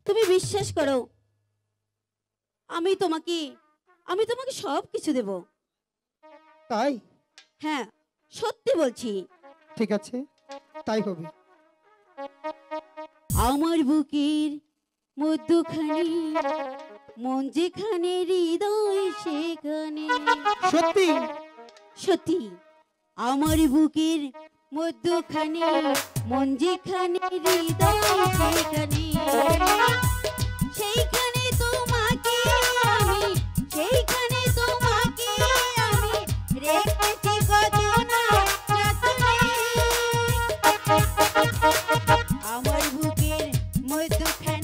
তুমি বিশ্বাস করো, আমি তোমাকে সব কিছু দেব। তাই? হ্যাঁ, সত্যি বলছি। ঠিক আছে, তাই হবে। আমার বুকের মধ্যখানে, মন যেখানে, হৃদয় সেখানে। সত্যি? সত্যি। আমার বুকের মধ্যখানে, মন যেখানে, হৃদয় সেখানে। সেইখানে তোমাকে আমি, সেইখানে তোমাকে আমি রেখেছি কত না যতনে। আমার বুকের মধ্যখানে